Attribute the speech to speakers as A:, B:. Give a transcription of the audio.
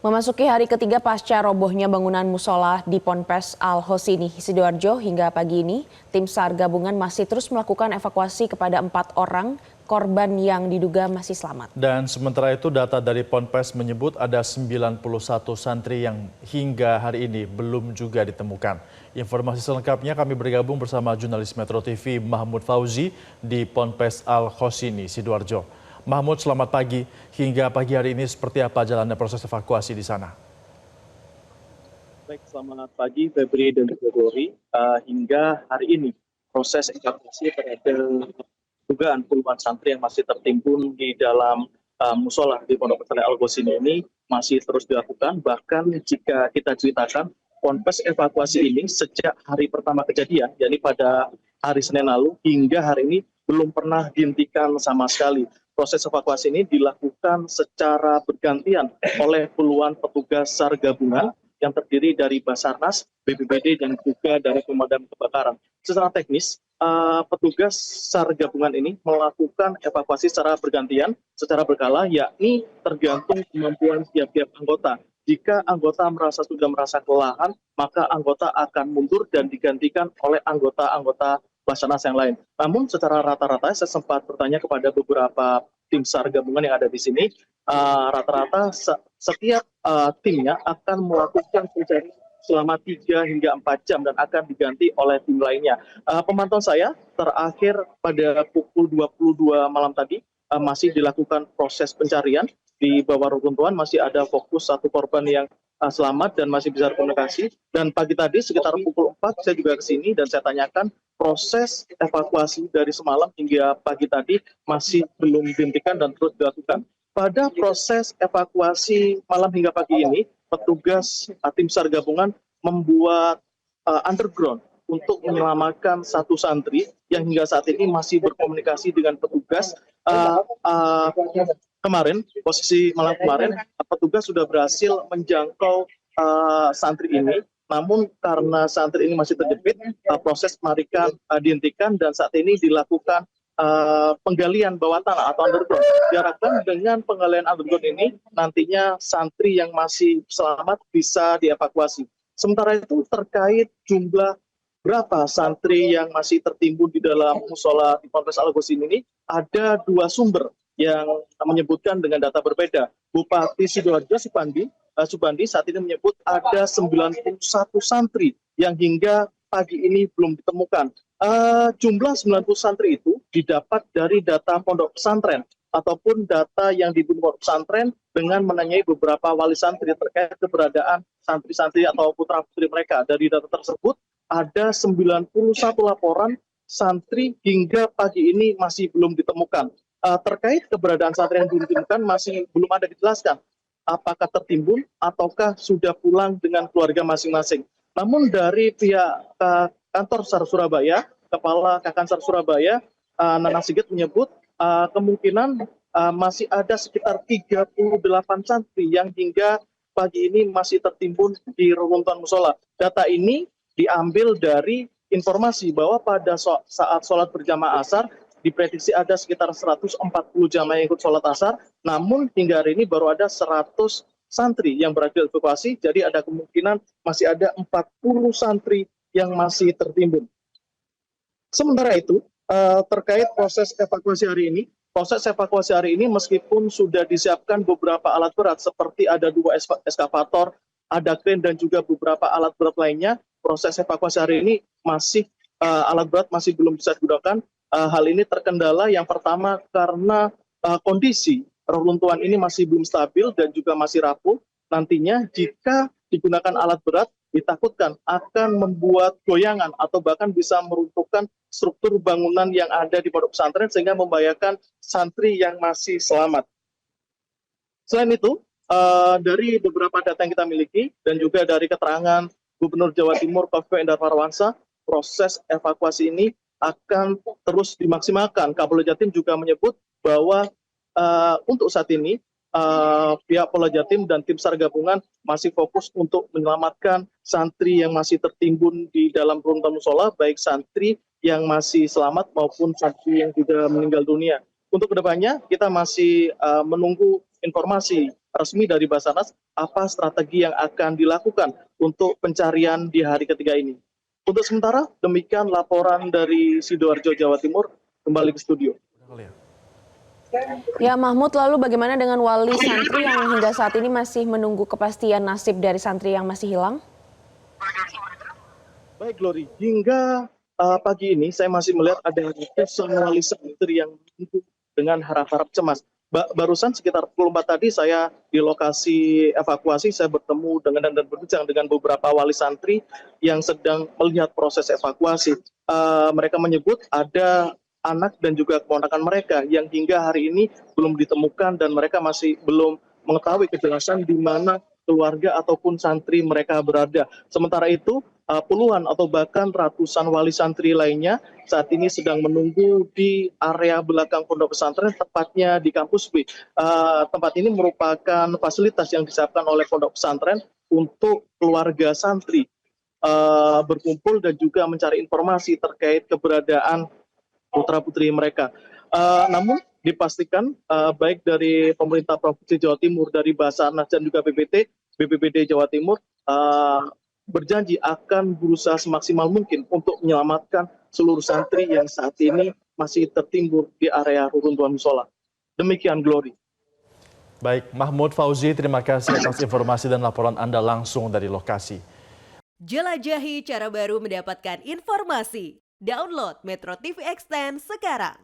A: Memasuki hari ketiga pasca robohnya bangunan musola di Ponpes Al-Hosini, Sidoarjo hingga pagi ini, tim SAR gabungan masih terus melakukan evakuasi kepada 4 orang korban yang diduga masih selamat.
B: Dan sementara itu data dari Ponpes menyebut ada 91 santri yang hingga hari ini belum juga ditemukan. Informasi selengkapnya kami bergabung bersama jurnalis Metro TV Mahmud Fauzi di Ponpes Al-Hosini, Sidoarjo. Mahmud, selamat pagi. Hingga pagi hari ini seperti apa jalannya proses evakuasi di sana?
C: Baik, selamat pagi Febri dan Gregori. Hingga hari ini proses evakuasi terhadap dugaan puluhan santri yang masih tertimbun di dalam musola di Pondok Pesantren Al-Hosini ini masih terus dilakukan. Bahkan jika kita ceritakan ponpes evakuasi ini sejak hari pertama kejadian, yakni pada hari Senin lalu hingga hari ini belum pernah dihentikan sama sekali. Proses evakuasi ini dilakukan secara bergantian oleh puluhan petugas SAR gabungan yang terdiri dari Basarnas, BPBD, dan juga dari pemadam kebakaran. Secara teknis, petugas SAR gabungan ini melakukan evakuasi secara bergantian, secara berkala, yakni tergantung kemampuan tiap-tiap anggota. Jika anggota sudah merasa kelelahan, maka anggota akan mundur dan digantikan oleh anggota-anggota Basarnas yang lain. Namun secara rata-rata saya sempat bertanya kepada beberapa tim SAR gabungan yang ada di sini, rata-rata setiap timnya akan melakukan pencarian selama 3 hingga 4 jam dan akan diganti oleh tim lainnya. Pemantauan saya terakhir pada pukul 22 malam tadi masih dilakukan proses pencarian. Di bawah reruntuhan masih ada fokus 1 korban yang selamat dan masih bisa komunikasi. Dan pagi tadi sekitar pukul 4 saya juga ke sini dan saya tanyakan proses evakuasi dari semalam hingga pagi tadi masih belum dihentikan dan terus dilakukan. Pada proses evakuasi malam hingga pagi ini, petugas tim SAR gabungan membuat underground untuk menyelamatkan 1 santri yang hingga saat ini masih berkomunikasi dengan petugas. Kemarin, posisi malam kemarin, petugas sudah berhasil menjangkau santri ini. Namun karena santri ini masih terjepit, proses penarikan dihentikan dan saat ini dilakukan penggalian bawah tanah atau underground. Diharapkan dengan penggalian underground ini nantinya santri yang masih selamat bisa dievakuasi. Sementara itu terkait jumlah berapa santri yang masih tertimbun di dalam musola di Ponpes Al-Hosini ini, ada 2 sumber yang menyebutkan dengan data berbeda. Bupati Sidoarjo Subandi saat ini menyebut ada 91 santri yang hingga pagi ini belum ditemukan. Jumlah 90 santri itu didapat dari data pondok pesantren ataupun data yang dibuat pondok pesantren dengan menanyai beberapa wali santri terkait keberadaan santri-santri atau putra-putri mereka. Dari data tersebut ada 91 laporan santri hingga pagi ini masih belum ditemukan. Terkait keberadaan santri yang belum ditemukan masih belum ada dijelaskan apakah tertimbun ataukah sudah pulang dengan keluarga masing-masing. Namun dari pihak kantor SAR Surabaya, Kepala Kakansar Surabaya, Nanang Sigit menyebut kemungkinan masih ada sekitar 38 santri yang hingga pagi ini masih tertimbun di reruntuhan musola. Data ini diambil dari informasi bahwa pada saat sholat berjamaah asar, diprediksi ada sekitar 140 jamaah yang ikut sholat asar, namun hingga hari ini baru ada 100 santri yang berhasil evakuasi, jadi ada kemungkinan masih ada 40 santri yang masih tertimbun. Sementara itu, terkait proses evakuasi hari ini meskipun sudah disiapkan beberapa alat berat seperti ada 2 eskavator, ada kren dan juga beberapa alat berat lainnya, proses evakuasi hari ini alat berat masih belum bisa digunakan. Hal ini terkendala yang pertama karena kondisi reruntuhan ini masih belum stabil dan juga masih rapuh. Nantinya jika digunakan alat berat ditakutkan akan membuat goyangan atau bahkan bisa meruntuhkan struktur bangunan yang ada di pondok pesantren sehingga membahayakan santri yang masih selamat. Selain itu, dari beberapa data yang kita miliki dan juga dari keterangan Gubernur Jawa Timur Khofifah Indar Parawansa, proses evakuasi ini akan terus dimaksimalkan. Kapolda Jatim juga menyebut bahwa untuk saat ini pihak Polda Jatim dan tim SAR gabungan masih fokus untuk menyelamatkan santri yang masih tertimbun di dalam reruntuhan musola, baik santri yang masih selamat maupun santri yang sudah meninggal dunia. Untuk kedepannya kita masih menunggu informasi resmi dari Basarnas apa strategi yang akan dilakukan untuk pencarian di hari ketiga ini. Untuk sementara, demikian laporan dari Sidoarjo, Jawa Timur. Kembali ke studio.
A: Ya Mahmud, lalu bagaimana dengan wali santri yang hingga saat ini masih menunggu kepastian nasib dari santri yang masih hilang?
C: Baik, Glory. Hingga pagi ini saya masih melihat ada ratusan wali santri yang menunggu dengan harap-harap cemas. Barusan sekitar pukul 4 tadi saya di lokasi evakuasi, saya bertemu dengan dan berbincang dengan beberapa wali santri yang sedang melihat proses evakuasi. Mereka menyebut ada anak dan juga keponakan mereka yang hingga hari ini belum ditemukan dan mereka masih belum mengetahui kejelasan di mana keluarga ataupun santri mereka berada. Sementara itu, puluhan atau bahkan ratusan wali santri lainnya saat ini sedang menunggu di area belakang pondok pesantren, tepatnya di kampus B. Tempat ini merupakan fasilitas yang disiapkan oleh pondok pesantren untuk keluarga santri berkumpul dan juga mencari informasi terkait keberadaan putra-putri mereka. Namun dipastikan baik dari pemerintah Provinsi Jawa Timur, dari Basarnas dan juga BPBD Jawa Timur berjanji akan berusaha semaksimal mungkin untuk menyelamatkan seluruh santri yang saat ini masih tertimbun di area reruntuhan musola. Demikian, Glory.
B: Baik, Mahmud Fauzi, terima kasih atas informasi dan laporan Anda langsung dari lokasi.
D: Jelajahi cara baru mendapatkan informasi. Download Metro TV Extend sekarang.